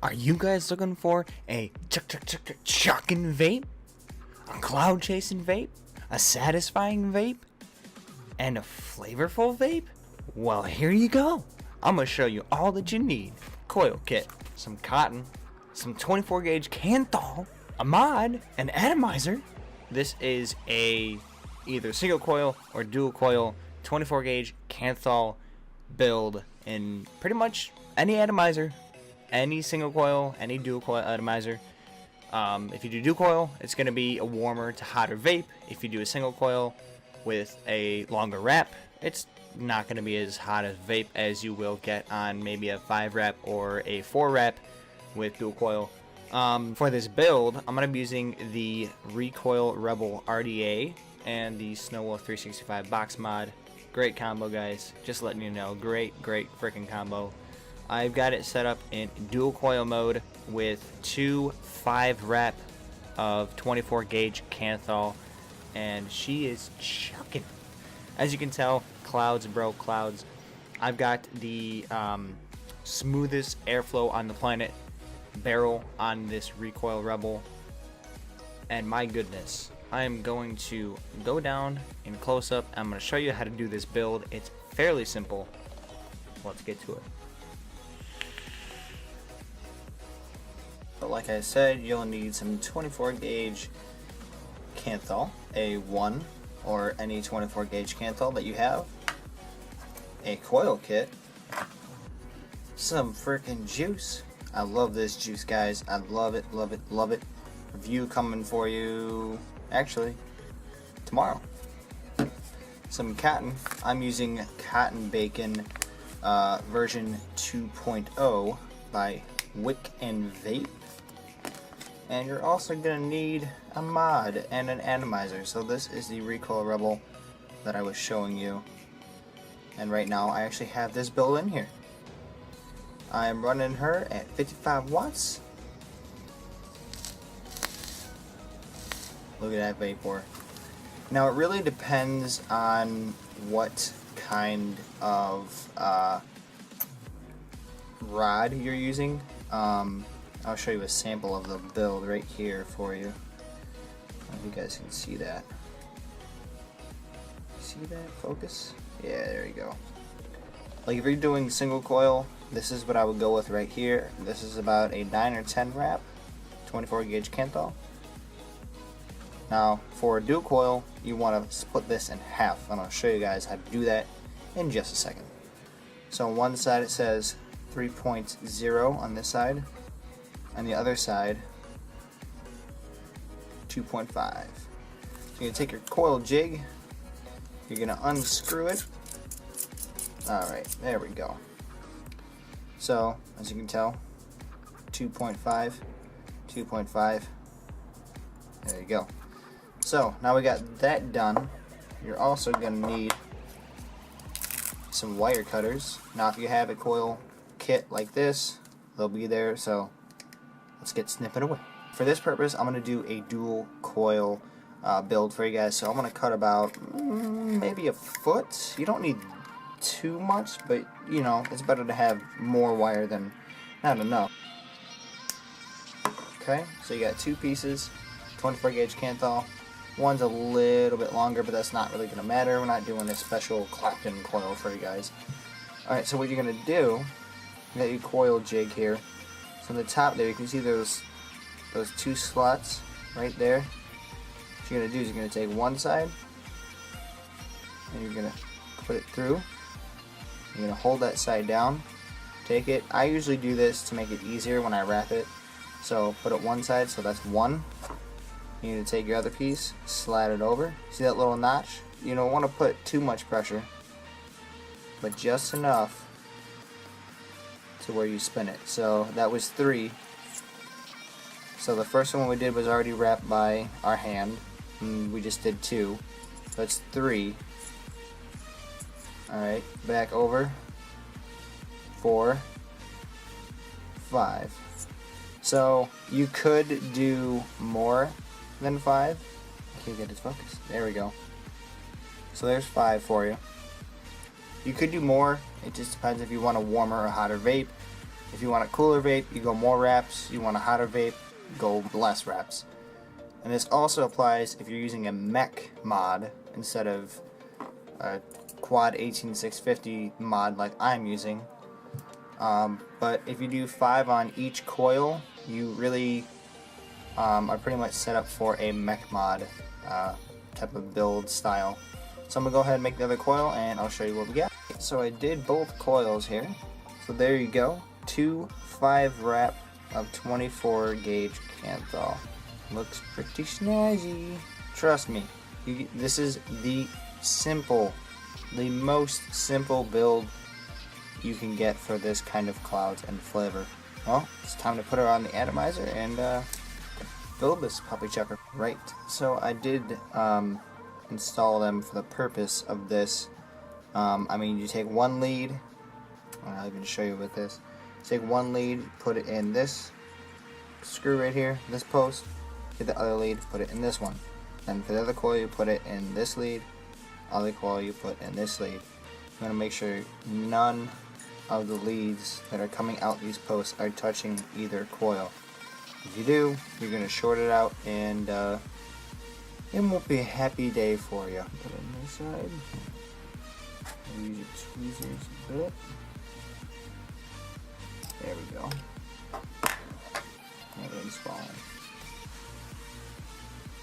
Are you guys looking for a chucking vape? A cloud chasing vape? A satisfying vape? And a flavorful vape? Well, here you go. I'm going to show you all that you need. Coil kit, some cotton, some 24 gauge Kanthal, a mod, an atomizer. This is a either single coil or dual coil 24 gauge Kanthal build in pretty much any atomizer, any single coil, any dual coil atomizer. If you do dual coil, it's going to be a warmer to hotter vape. If you do a single coil with a longer wrap, it's not going to be as hot as vape as you will get on maybe a 5 wrap or a 4 wrap with dual coil. For this build, I'm going to be using the Recoil Rebel RDA and the snowwolf 365 box mod. Great combo, guys. Just letting you know, great freaking combo. I've got it set up in dual coil mode with 2 5 wrap of 24 gauge Kanthal, and she is chucking. As you can tell, clouds, bro, clouds. I've got the smoothest airflow on the planet barrel on this Recoil Rebel, and my goodness, I am going to go down in close up. I'm going to show you how to do this build. It's fairly simple. Let's get to it. But like I said, you'll need some 24 gauge Kanthal, a 1 or any 24 gauge Kanthal that you have, a coil kit, some freaking juice. I love this juice, guys. I love it. Review coming for you actually tomorrow. Some cotton. I'm using Cotton Bacon version 2.0 by Wick and Vape. And you're also going to need a mod and an atomizer. So this is the Recoil Rebel that I was showing you. And right now I actually have this build in here. I am running her at 55 watts. Look at that vapor. Now it really depends on what kind of rod you're using. I'll show you a sample of the build right here for you. I don't know if you guys can see that. See that? Focus? Yeah, there you go. Like if you're doing single coil, this is what I would go with right here. This is about a 9 or 10 wrap, 24 gauge Kanthal. Now for a dual coil, you want to split this in half, and I'll show you guys how to do that in just a second. So on one side it says 3.0 on this side. On the other side, 2.5. So you're going to take your coil jig, you're going to unscrew it. Alright, there we go. So, as you can tell, 2.5, 2.5, there you go. So, now we got that done. You're also going to need some wire cutters. Now if you have a coil kit like this, they'll be there, so let's get snipping away. For this purpose, I'm going to do a dual coil build for you guys. So I'm going to cut about maybe a foot. You don't need too much, but you know, it's better to have more wire than not enough. Okay, so you got 2 pieces, 24 gauge Kanthal. One's a little bit longer, but that's not really going to matter. We're not doing a special Clapton coil for you guys. Alright, so what you're going to do, you got your coil jig here. So on the top there, you can see those 2 slots right there. What you're going to do is you're going to take one side and you're going to put it through. You're going to hold that side down, take it. I usually do this to make it easier when I wrap it. So put it one side, so that's one. You need to take your other piece, slide it over. See that little notch? You don't want to put too much pressure, but just enough to where you spin it. So that was 3. So the first one we did was already wrapped by our hand, and we just did 2. So that's 3. Alright, back over. 4, 5. So you could do more than 5. I can't get it focused. There we go. So there's 5 for you. You could do more. It just depends if you want a warmer or hotter vape. If you want a cooler vape, you go more wraps. You want a hotter vape, go less wraps. And this also applies if you're using a mech mod instead of a quad 18650 mod like I'm using. But if you do 5 on each coil, you really are pretty much set up for a mech mod type of build style. So I'm going to go ahead and make the other coil and I'll show you what we got. So I did both coils here. So there you go. 2 5 wrap of 24 gauge Canthal. Looks pretty snazzy. Trust me, this is the most simple build you can get for this kind of clouds and flavor. Well, it's time to put her on the atomizer and build this puppy chucker. Right, so I did install them for the purpose of this. I mean, you take one lead, I'll even show you with this. Take one lead, put it in this screw right here, this post, get the other lead, put it in this one. Then for the other coil, you put it in this lead, other coil you put in this lead. You want to make sure none of the leads that are coming out these posts are touching either coil. If you do, you're going to short it out and it won't be a happy day for you. Put it on this side. Use your tweezers a bit. There we go. Everything's falling.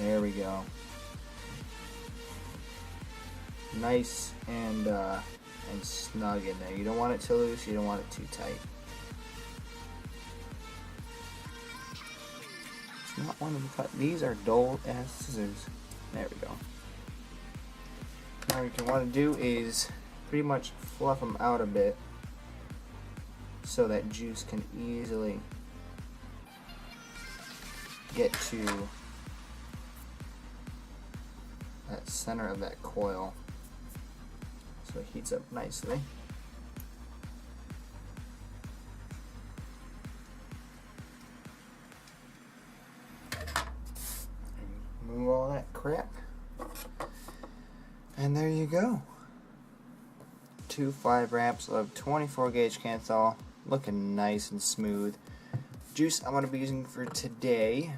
There we go. Nice and snug in there. You don't want it too loose, you don't want it too tight. It's not one of the cut. These are dull ass scissors. There we go. Now what you want to do is pretty much fluff them out a bit so that juice can easily get to that center of that coil so it heats up nicely. Move all that crap, and there you go. 2 5 wraps of 24 gauge Canthal, looking nice and smooth. Juice I'm going to be using for today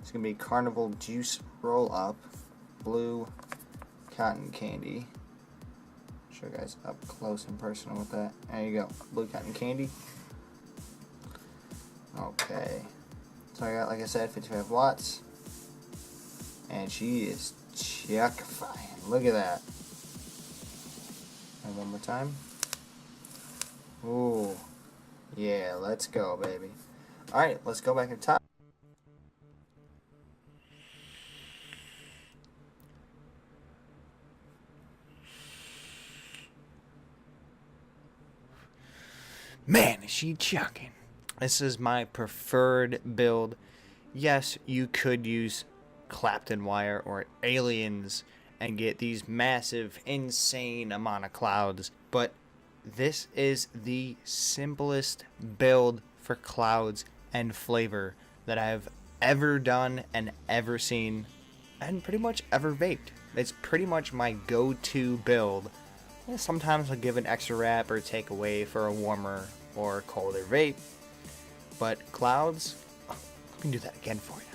is going to be Carnival Juice Roll Up Blue Cotton Candy. Show you guys up close and personal with that. There you go, blue cotton candy. Okay, so I got, like I said, 55 watts, and she is chuck-fine. Look at that. And one more time. Ooh, yeah, let's go, baby. Alright, let's go back to top. Man, is she chucking. This is my preferred build. Yes, you could use Clapton wire or aliens and get these massive, insane amount of clouds, but this is the simplest build for clouds and flavor that I've ever done and ever seen and pretty much ever vaped. It's pretty much my go-to build. Sometimes I'll give an extra wrap or take away for a warmer or colder vape, but clouds, I can do that again for you.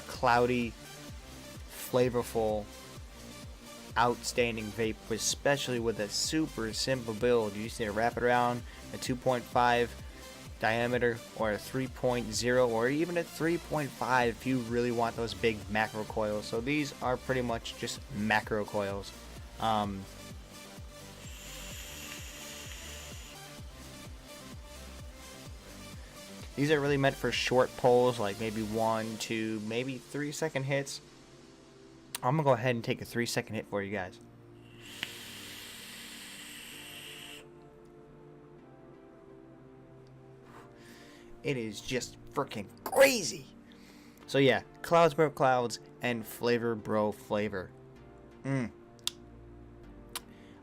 Cloudy, flavorful, outstanding vape, especially with a super simple build. You just need to wrap it around a 2.5 diameter or a 3.0 or even a 3.5 if you really want those big macro coils. So these are pretty much just macro coils. These are really meant for short pulls, like maybe 1, 2, maybe 3 second hits. I'm gonna go ahead and take a 3 second hit for you guys. It is just freaking crazy. So yeah, clouds bro clouds and flavor bro flavor.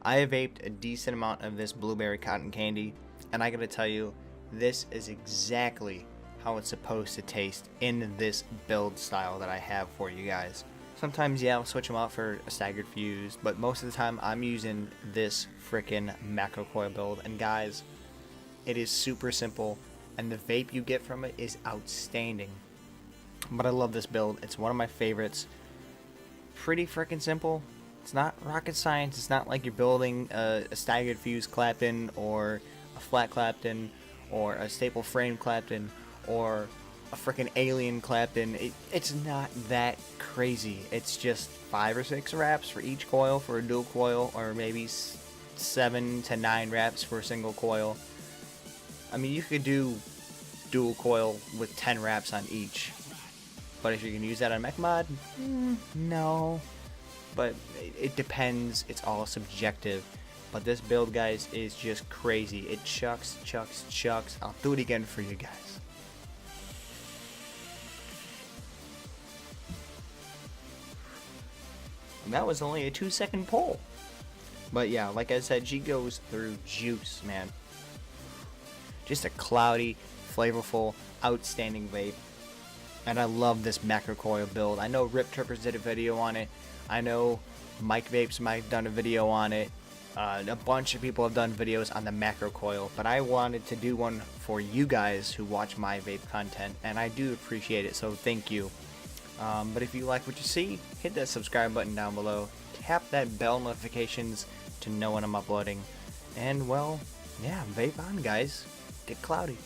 I have vaped a decent amount of this blueberry cotton candy, and I gotta tell you, this is exactly how it's supposed to taste in this build style that I have for you guys. Sometimes, yeah, I'll switch them out for a staggered fuse, but most of the time I'm using this frickin' macro coil build. And guys, it is super simple, and the vape you get from it is outstanding. But I love this build. It's one of my favorites. Pretty frickin' simple. It's not rocket science. It's not like you're building a staggered fuse Clapton, or a flat Clapton, or a staple frame Clapton, or a freaking alien Clapton. It's not that crazy. It's just 5 or 6 wraps for each coil for a dual coil, or maybe 7 to 9 wraps for a single coil. I mean, you could do dual coil with 10 wraps on each, but if you can use that on mech mod, no. But it depends. It's all subjective. But this build, guys, is just crazy. It chucks. I'll do it again for you guys. And that was only a 2-second pull. But yeah, like I said, she goes through juice, man. Just a cloudy, flavorful, outstanding vape. And I love this macro coil build. I know Rip Trippers did a video on it. I know Mike Vapes might have done a video on it. A bunch of people have done videos on the macro coil, but I wanted to do one for you guys who watch my vape content, and I do appreciate it, so thank you. But if you like what you see, hit that subscribe button down below, tap that bell notifications to know when I'm uploading, and well, yeah, vape on, guys. Get cloudy.